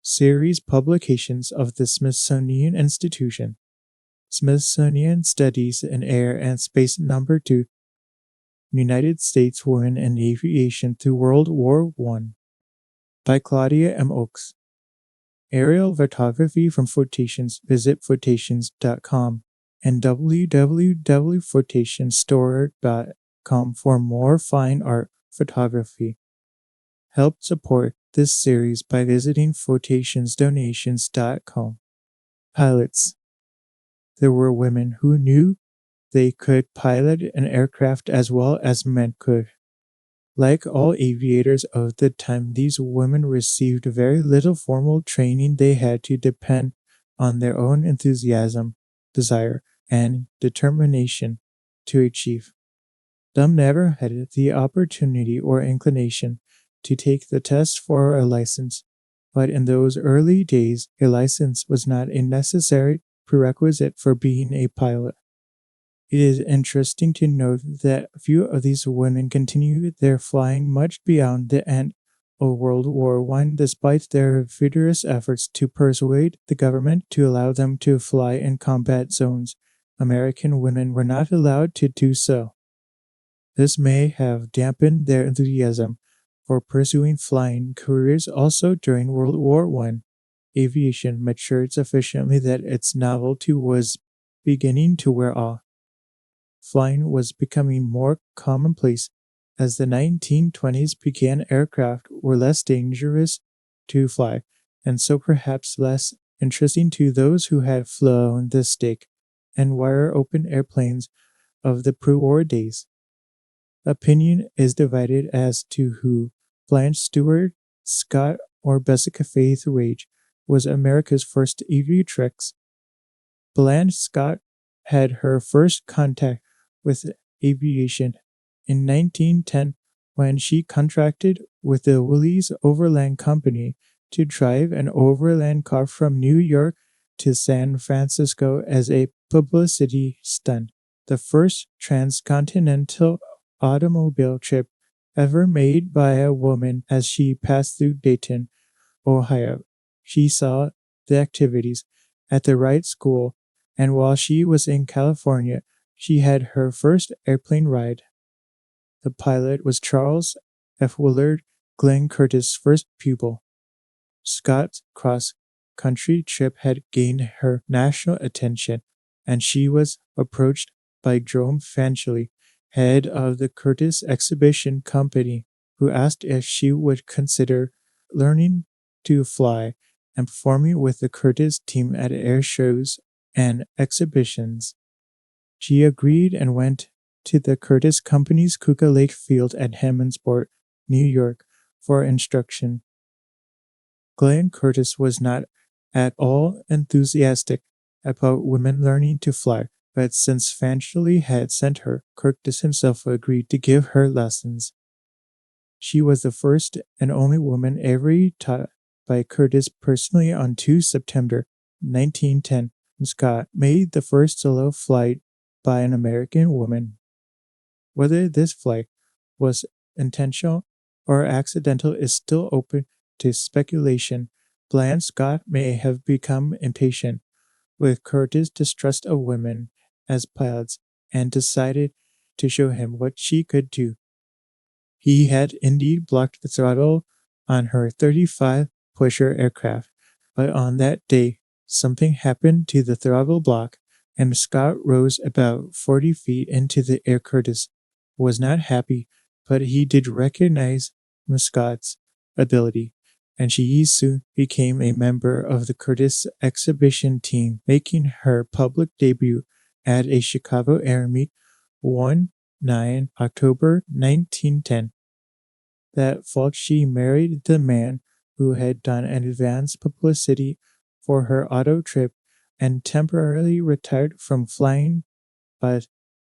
series publications of the Smithsonian Institution. Smithsonian Studies in Air and Space Number 2, United States Women in Aviation Through World War I, by Claudia M Oakes. Aerial photography from Photations. Visit Photations.com and www.photationsstore.com for more fine art photography. Help support this series by visiting photationsdonations.com. Pilots. There were women who knew they could pilot an aircraft as well as men could. Like all aviators of the time, these women received very little formal training. They had to depend on their own enthusiasm, desire, and determination to achieve. Some never had the opportunity or inclination to take the test for a license, but in those early days, a license was not a necessary prerequisite for being a pilot. It is interesting to note that few of these women continued their flying much beyond the end of World War I, despite their vigorous efforts to persuade the government to allow them to fly in combat zones. American women were not allowed to do so. This may have dampened their enthusiasm for pursuing flying careers. Also during World War I, aviation matured sufficiently that its novelty was beginning to wear off. Flying was becoming more commonplace. As the 1920s began, aircraft were less dangerous to fly, and so perhaps less interesting to those who had flown the stick and wire-open airplanes of the pre-war days. Opinion is divided as to who, Blanche Stewart, Scott, or Jessica Faith Rage, was America's first aviatrix. Blanche Scott had her first contact with aviation in 1910 when she contracted with the Willys Overland Company to drive an overland car from New York to San Francisco as a publicity stunt, the first transcontinental automobile trip ever made by a woman. As she passed through Dayton, Ohio, she saw the activities at the Wright School, and while she was in California, she had her first airplane ride. The pilot was Charles F. Willard, Glenn Curtis' first pupil. Scott's cross-country trip had gained her national attention, and she was approached by Jerome Fanchley, head of the Curtis Exhibition Company, who asked if she would consider learning to fly and performing with the Curtis team at air shows and exhibitions. She agreed and went to the Curtis Company's Kuka Lake Field at Hammondsport, New York, for instruction. Glenn Curtis was not at all enthusiastic about women learning to fly, but since Fanchley had sent her, Curtis himself agreed to give her lessons. She was the first and only woman ever taught by Curtis personally. On 2 September 1910, Scott made the first solo flight by an American woman. Whether this flight was intentional or accidental is still open to speculation. Blanche Scott may have become impatient with Curtis' distrust of women as pilots and decided to show him what she could do. He had indeed blocked the throttle on her 35-pusher aircraft, but on that day something happened to the throttle block, and Scott rose about 40 feet into the air. Curtis was not happy, but he did recognize Miss Scott's ability, and she soon became a member of the Curtis exhibition team, making her public debut at a Chicago Air Meet 9 October 1910. That fall she married the man who had done an advance publicity for her auto trip and temporarily retired from flying, but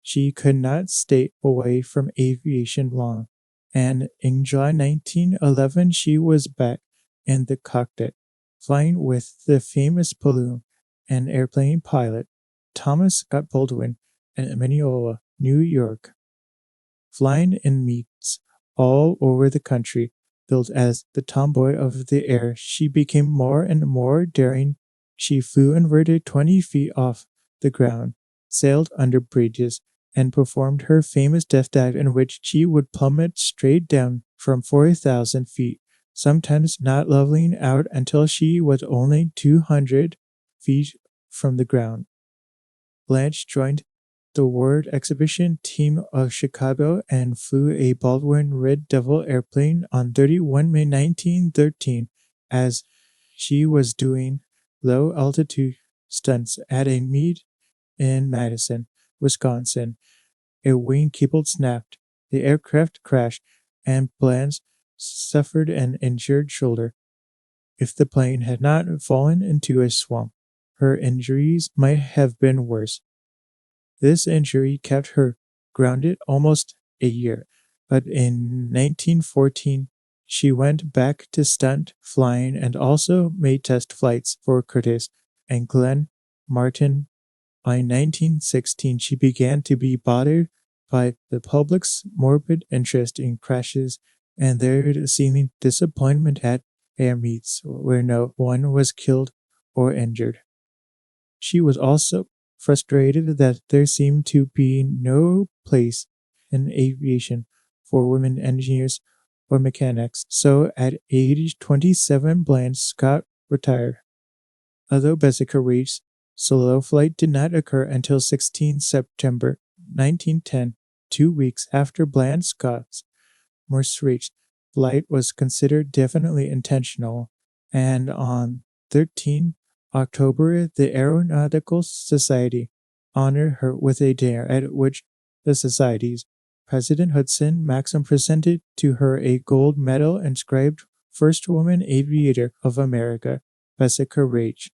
she could not stay away from aviation long, and in July 1911 she was back in the cockpit, flying with the famous balloon and airplane pilot Thomas Scott Baldwin in Mineola, New York. Flying in meets all over the country, Billed as the tomboy of the air, she became more and more daring. She flew inverted 20 feet off the ground, sailed under bridges, and performed her famous death dive in which she would plummet straight down from 40,000 feet, sometimes not leveling out until she was only 200 feet from the ground. Blanche joined the World Exhibition team of Chicago and flew a Baldwin Red Devil airplane on 31 May 1913 as she was doing low-altitude stunts at a meet in Madison, Wisconsin. A wing cable snapped, the aircraft crashed, and Blanche suffered an injured shoulder. If the plane had not fallen into a swamp, her injuries might have been worse. This injury kept her grounded almost a year, but in 1914 she went back to stunt flying and also made test flights for Curtiss and Glenn Martin. By 1916 she began to be bothered by the public's morbid interest in crashes and their seeming disappointment at air meets where no one was killed or injured. She was also frustrated that there seemed to be no place in aviation for women engineers or mechanics, so at age 27 Blanche Scott retired. Although basic race solo flight did not occur until 16 September 1910, 2 weeks after Blanche Scott's Maastricht flight was considered definitely intentional, and on 13 October, the Aeronautical Society honored her with a dinner at which the Society's President Hudson Maxim presented to her a gold medal inscribed First Woman Aviator of America, Jessica Rage.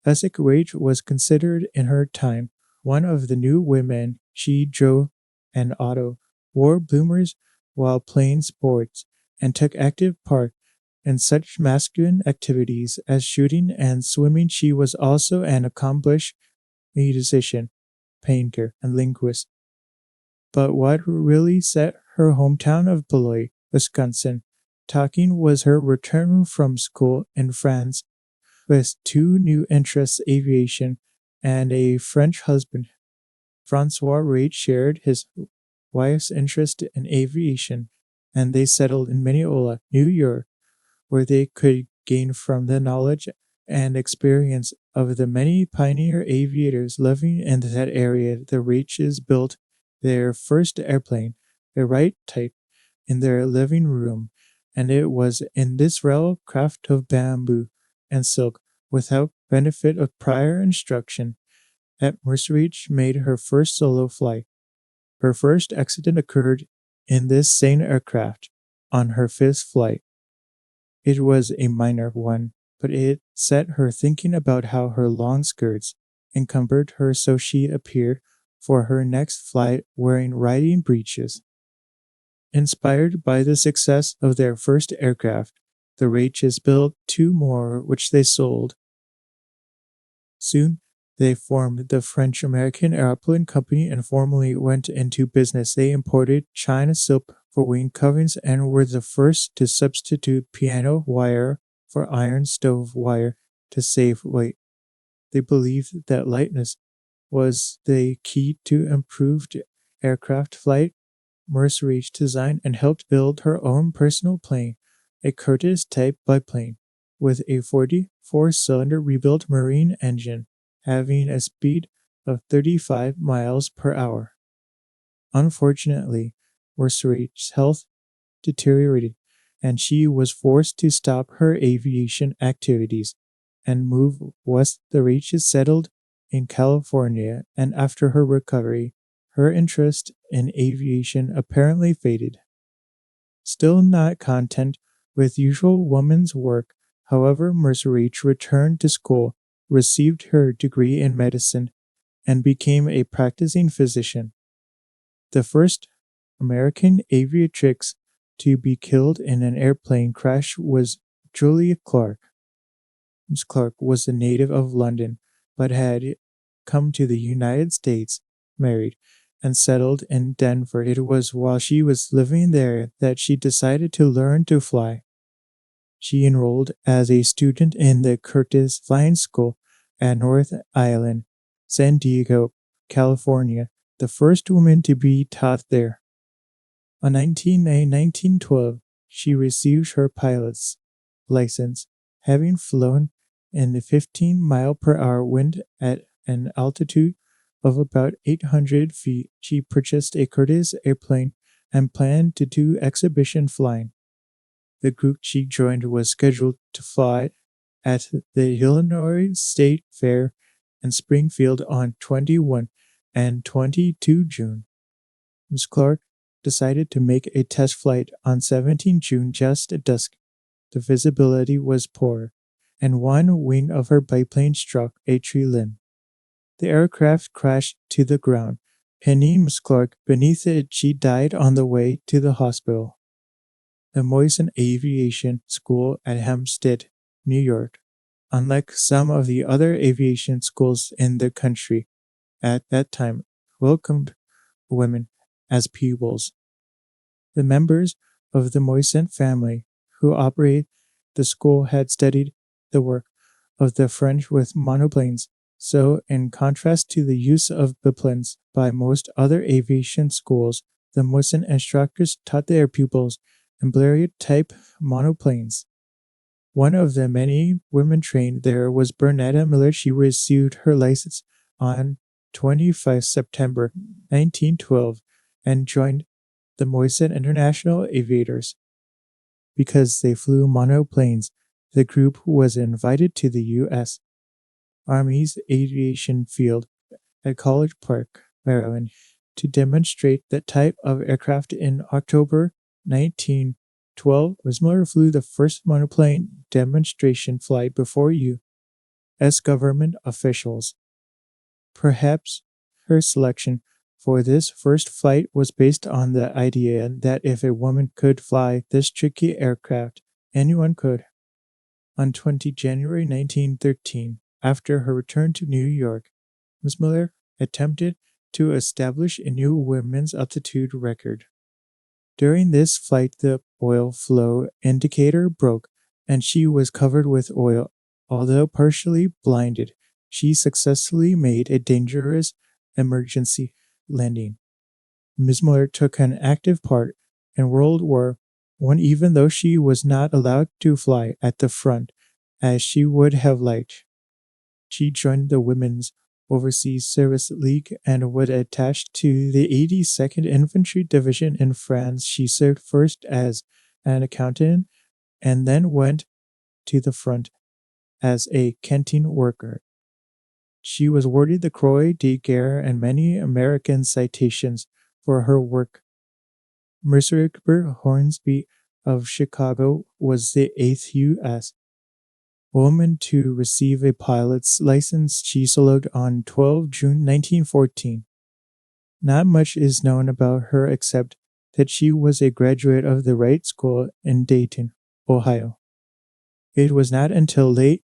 Jessica Rage was considered in her time one of the new women. She drove an auto, wore bloomers while playing sports, and took active part in such masculine activities as shooting and swimming. She was also an accomplished musician, painter, and linguist. But what really set her hometown of Beloit, Wisconsin, talking was her return from school in France with two new interests, aviation and a French husband. Francois Rage shared his wife's interest in aviation, and they settled in Mineola, New York, where they could gain from the knowledge and experience of the many pioneer aviators living in that area. The Rages built their first airplane, a Wright type, in their living room, and it was in this rail craft of bamboo and silk, without benefit of prior instruction, that Maastricht made her first solo flight. Her first accident occurred in this same aircraft on her fifth flight. It was a minor one, but it set her thinking about how her long skirts encumbered her, so she appeared for her next flight wearing riding breeches. Inspired by the success of their first aircraft, the Rages built two more, which they sold. Soon, they formed the French-American Airplane Company and formally went into business. They imported China silk for wing coverings and were the first to substitute piano wire for iron stove wire to save weight. They believed that lightness was the key to improved aircraft flight. Maastricht designed and helped build her own personal plane, a Curtiss type biplane, with a 44-cylinder rebuilt marine engine, having a speed of 35 miles per hour. Unfortunately, Maastricht's health deteriorated, and she was forced to stop her aviation activities and move west. The Rages settled in California, and after her recovery, her interest in aviation apparently faded. Still not content with usual woman's work, however, Maastricht returned to school, received her degree in medicine, and became a practicing physician. The first American aviatrix to be killed in an airplane crash was Julia Clark. Miss Clark was a native of London, but had come to the United States, married, and settled in Denver. It was while she was living there that she decided to learn to fly. She enrolled as a student in the Curtis Flying School at North Island, San Diego, California, the first woman to be taught there. On 19 May 1912, she received her pilot's license, having flown in the 15-mile-per-hour wind at an altitude of about 800 feet. She purchased a Curtiss airplane and planned to do exhibition flying. The group she joined was scheduled to fly at the Illinois State Fair in Springfield on 21 and 22 June. Ms. Clark decided to make a test flight on 17 June just at dusk. The visibility was poor, and one wing of her biplane struck a tree limb. The aircraft crashed to the ground, pinning Ms. Clark beneath it. She died on the way to the hospital. The Moisen Aviation School at Hempstead, New York, unlike some of the other aviation schools in the country at that time, welcomed women as pupils. The members of the Moisen family who operated the school had studied the work of the French with monoplanes, so in contrast to the use of biplanes by most other aviation schools, the Moisen instructors taught their pupils Blériot-type monoplanes. One of the many women trained there was Bernetta Miller. She received her license on 25 September 1912 and joined the Moisen International Aviators. Because they flew monoplanes, the group was invited to the U.S. Army's aviation field at College Park, Maryland, to demonstrate that type of aircraft. In October 1912, Ms. Miller flew the first monoplane demonstration flight before U.S. government officials. Perhaps her selection for this first flight was based on the idea that if a woman could fly this tricky aircraft, anyone could. On 20 January 1913, after her return to New York, Ms. Miller attempted to establish a new women's altitude record. During this flight, the oil flow indicator broke, and she was covered with oil. Although partially blinded, she successfully made a dangerous emergency landing. Ms. Miller took an active part in World War I, even though she was not allowed to fly at the front as she would have liked. She joined the Women's Overseas Service League and was attached to the 82nd Infantry Division in France. She served first as an accountant and then went to the front as a canteen worker. She was awarded the Croix de Guerre and many American citations for her work. Mercer Hornsby of Chicago was the 8th U.S. woman to receive a pilot's license. She soloed on 12 June 1914. Not much is known about her except that she was a graduate of the Wright School in Dayton, Ohio. It was not until late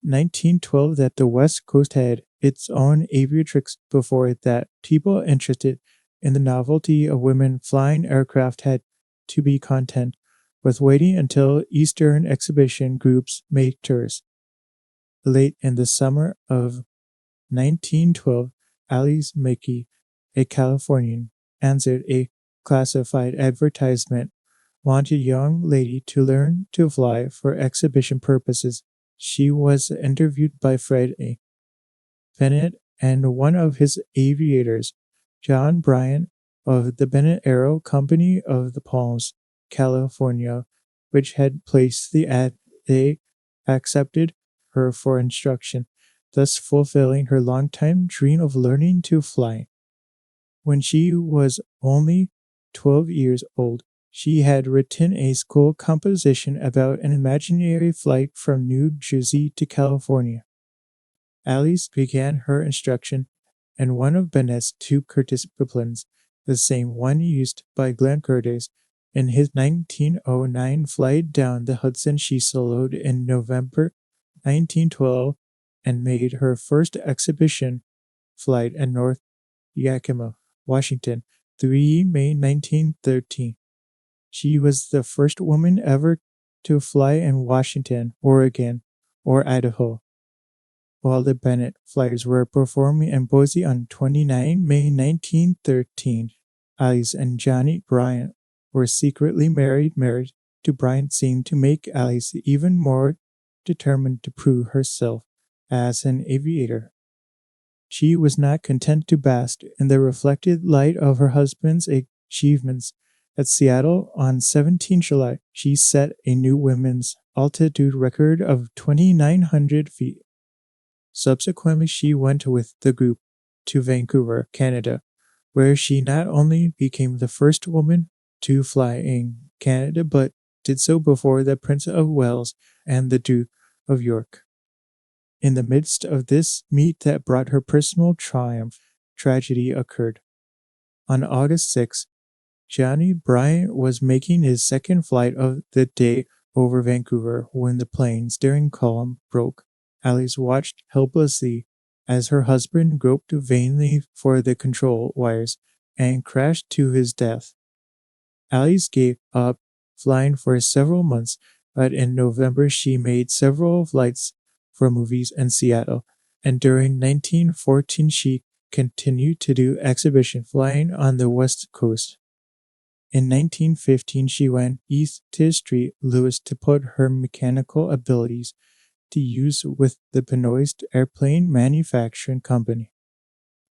1912 that the West Coast had its own aviatrix. Before that, people interested in the novelty of women flying aircraft had to be content with waiting until Eastern exhibition groups made tours. Late in the summer of 1912, Alice Mickey, a Californian, answered a classified advertisement, wanted a young lady to learn to fly for exhibition purposes. She was interviewed by Fred A. Bennett and one of his aviators, John Bryan of the Bennett Aero Company of the Palms, California, which had placed the ad. They accepted her for instruction, thus fulfilling her longtime dream of learning to fly. When she was only 12 years old, she had written a school composition about an imaginary flight from New Jersey to California. Alice began her instruction in one of Bennett's two Curtiss biplanes, the same one used by Glenn Curtiss in his 1909 flight down the Hudson. She soloed in November 1912 and made her first exhibition flight at North Yakima, Washington, 3 May 1913. She was the first woman ever to fly in Washington, Oregon, or Idaho, while the Bennett flyers were performing in Boise on 29 May 1913. Alice and Johnny Bryant were secretly married. Marriage to Bryant seemed to make Alice even more determined to prove herself as an aviator. She was not content to bask in the reflected light of her husband's achievements. At Seattle on 17 July, she set a new women's altitude record of 2,900 feet. Subsequently, she went with the group to Vancouver, Canada, where she not only became the first woman to fly in Canada, but did so before the Prince of Wales and the Duke of York. In the midst of this meet that brought her personal triumph, tragedy occurred. On August 6, Johnny Bryant was making his second flight of the day over Vancouver when the plane's steering column broke. Alice watched helplessly as her husband groped vainly for the control wires and crashed to his death. Alice gave up flying for several months, but in November she made several flights for movies in Seattle, and during 1914 she continued to do exhibition flying on the West Coast. In 1915 she went east to St. Louis to put her mechanical abilities to use with the Benoist Airplane Manufacturing Company.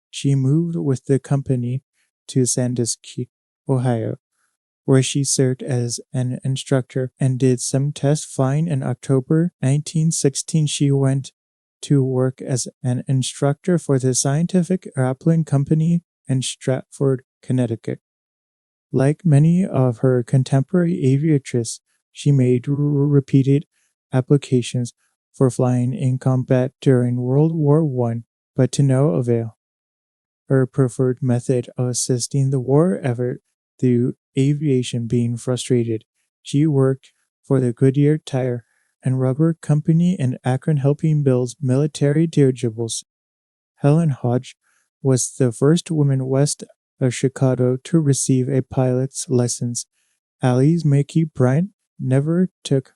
She moved with the company to Sandusky, Ohio, where she served as an instructor and did some test flying. In October 1916, she went to work as an instructor for the Scientific Airplane Company in Stratford, Connecticut. Like many of her contemporary aviatrices, she made repeated applications for flying in combat during World War I, but to no avail. Her preferred method of assisting the war effort through aviation being frustrated, she worked for the Goodyear Tire and Rubber Company in Akron helping build military dirigibles. Helen Hodge was the first woman west of Chicago to receive a pilot's license. Alice Mackey Bryant never took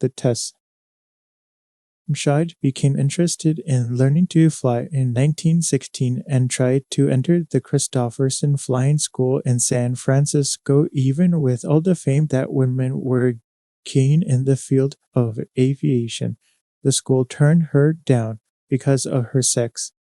the test. Scheid became interested in learning to fly in 1916 and tried to enter the Christopherson Flying School in San Francisco. Even with all the fame that women were gaining in the field of aviation, the school turned her down because of her sex.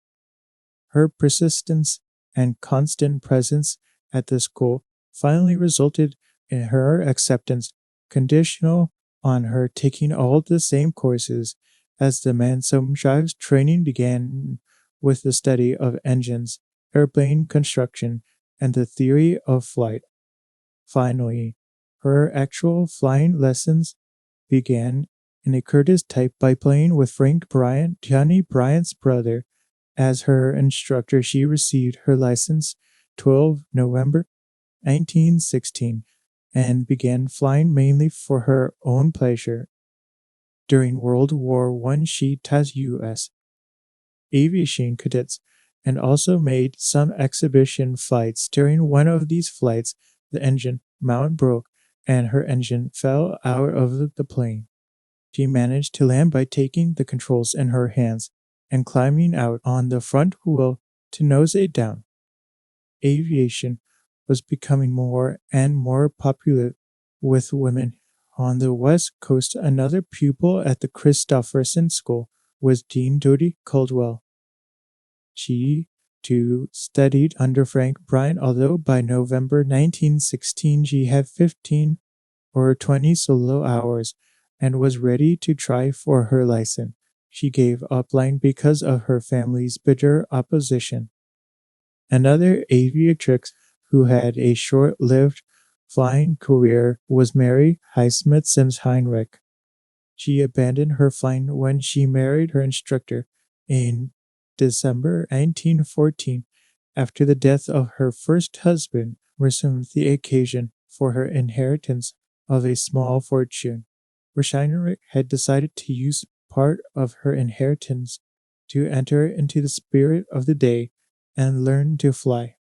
Her persistence and constant presence at the school finally resulted in her acceptance, conditional on her taking all the same courses as the men. Some Shive's training began with the study of engines, airplane construction, and the theory of flight. Finally, her actual flying lessons began in a Curtiss type biplane with Frank Bryant, Johnny Bryant's brother, as her instructor. She received her license 12 November 1916 and began flying mainly for her own pleasure. During World War I, she taught U.S. aviation cadets and also made some exhibition flights. During one of these flights, the engine mount broke and her engine fell out of the plane. She managed to land by taking the controls in her hands and climbing out on the front wheel to nose it down. Aviation was becoming more and more popular with women on the West Coast. Another pupil at the Christopherson School was Jean Doty Caldwell. She, too, studied under Frank Bryant, although by November 1916 she had 15 or 20 solo hours and was ready to try for her license. She gave up flying because of her family's bitter opposition. Another aviatrix who had a short-lived flying career was Mary Highsmith Sims Heinrich. She abandoned her flying when she married her instructor in December 1914 after the death of her first husband, resumed the occasion for her inheritance of a small fortune, where Heinrich had decided to use part of her inheritance to enter into the spirit of the day and learn to fly.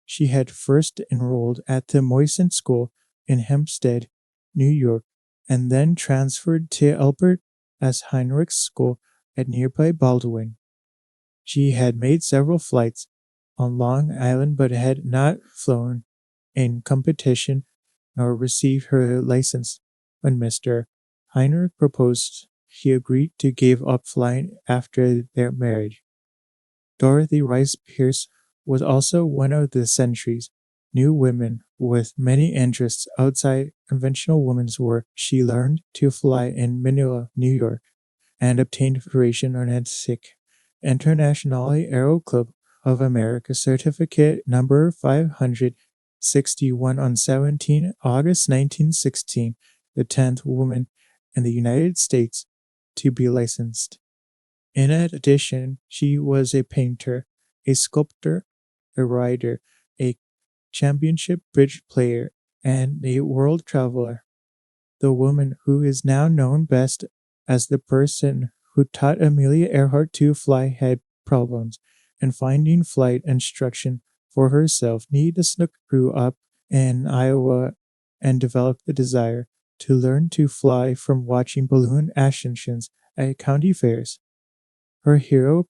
She had first enrolled at the Moyson School in Hempstead, New York, and then transferred to Albert S. Heinrich's School at nearby Baldwin. She had made several flights on Long Island but had not flown in competition nor received her license. When Mr. Heinrich proposed, he agreed to give up flying after their marriage. Dorothy Rice Pierce was also one of the century's new women with many interests outside conventional women's work. She learned to fly in Manila, New York, and obtained Federation Aeronautic Internationale Aero Club of America certificate number 561 on 17 August 1916, the 10th woman in the United States to be licensed. In addition, she was a painter, a sculptor, a writer, a championship bridge player, and a world traveler. The woman who is now known best as the person who taught Amelia Earhart to fly had problems in finding flight instruction for herself. Nita Snook grew up in Iowa and developed the desire to learn to fly from watching balloon ascensions at county fairs. Her hero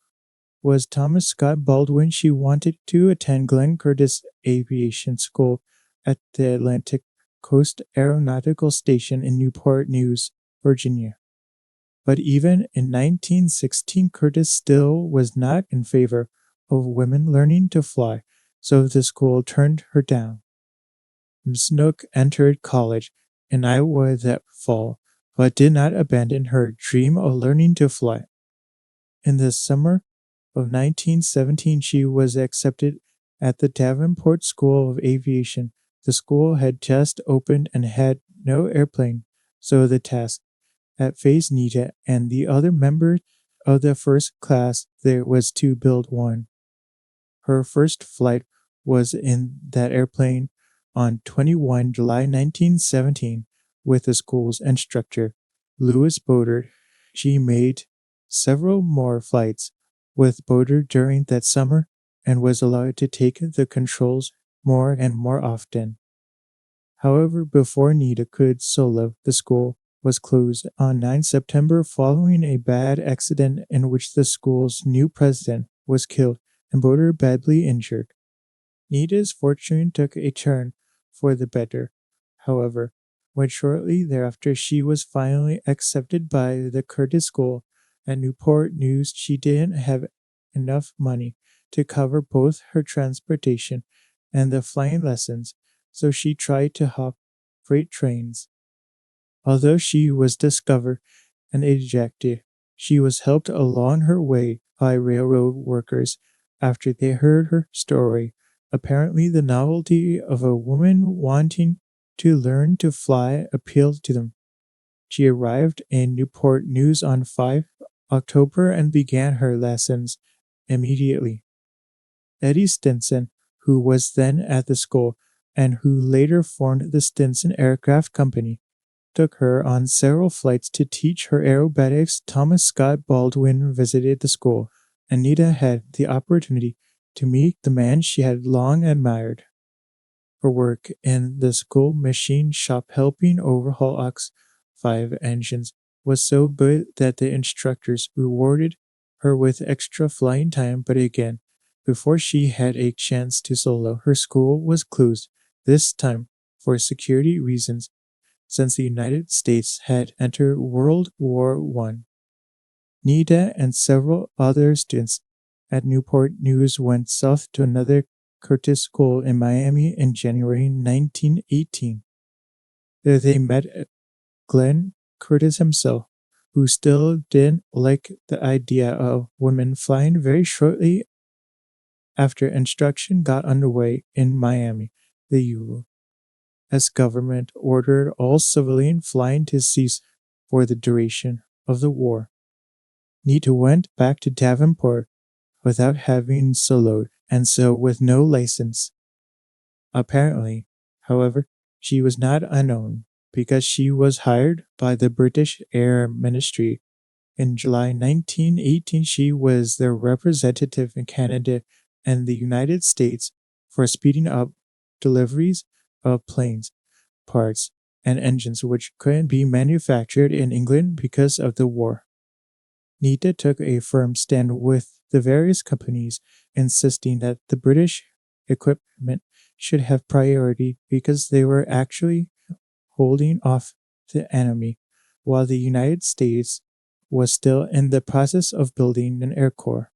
was Thomas Scott Baldwin. She wanted to attend Glenn Curtis Aviation School at the Atlantic Coast Aeronautical Station in Newport News, Virginia. But even in 1916, Curtis still was not in favor of women learning to fly, so the school turned her down. Snook entered college in Iowa that fall, but did not abandon her dream of learning to fly. In the summer of 1917, she was accepted at the Davenport School of Aviation. The school had just opened and had no airplane, so the task that faced Nita and the other members of the first class there was to build one. Her first flight was in that airplane on 21 July 1917 with the school's instructor, Louis Boder. She made several more flights with Boder during that summer and was allowed to take the controls more and more often. However, before Nita could solo, the school was closed on 9 September following a bad accident in which the school's new president was killed and Boder badly injured. Nita's fortune took a turn for the better, however, when shortly thereafter she was finally accepted by the Curtis School at Newport News. She didn't have enough money to cover both her transportation and the flying lessons, so she tried to hop freight trains. Although she was discovered and ejected, she was helped along her way by railroad workers after they heard her story. Apparently, the novelty of a woman wanting to learn to fly appealed to them. She arrived in Newport News on 5 October and began her lessons immediately. Eddie Stinson, who was then at the school and who later formed the Stinson Aircraft Company, took her on several flights to teach her aerobatics. Thomas Scott Baldwin visited the school, and Nita had the opportunity to meet the man she had long admired. Her work in the school machine shop helping overhaul OX-5 engines was so good that the instructors rewarded her with extra flying time, but again, before she had a chance to solo, her school was closed, this time for security reasons, since the United States had entered World War I. Nita and several other students at Newport News went south to another Curtis School in Miami in January 1918. There they met Glenn Curtis himself, who still didn't like the idea of women flying. Very shortly after instruction got underway in Miami, the U.S. government ordered all civilian flying to cease for the duration of the war. Nita went back to Davenport without having soloed, and so with no license. Apparently, however, she was not unknown, because she was hired by the British Air Ministry. In July 1918, she was their representative in Canada and the United States for speeding up deliveries of planes, parts, and engines which couldn't be manufactured in England because of the war. NITA took a firm stand with the various companies, insisting that the British equipment should have priority because they were actually holding off the enemy, while the United States was still in the process of building an air corps.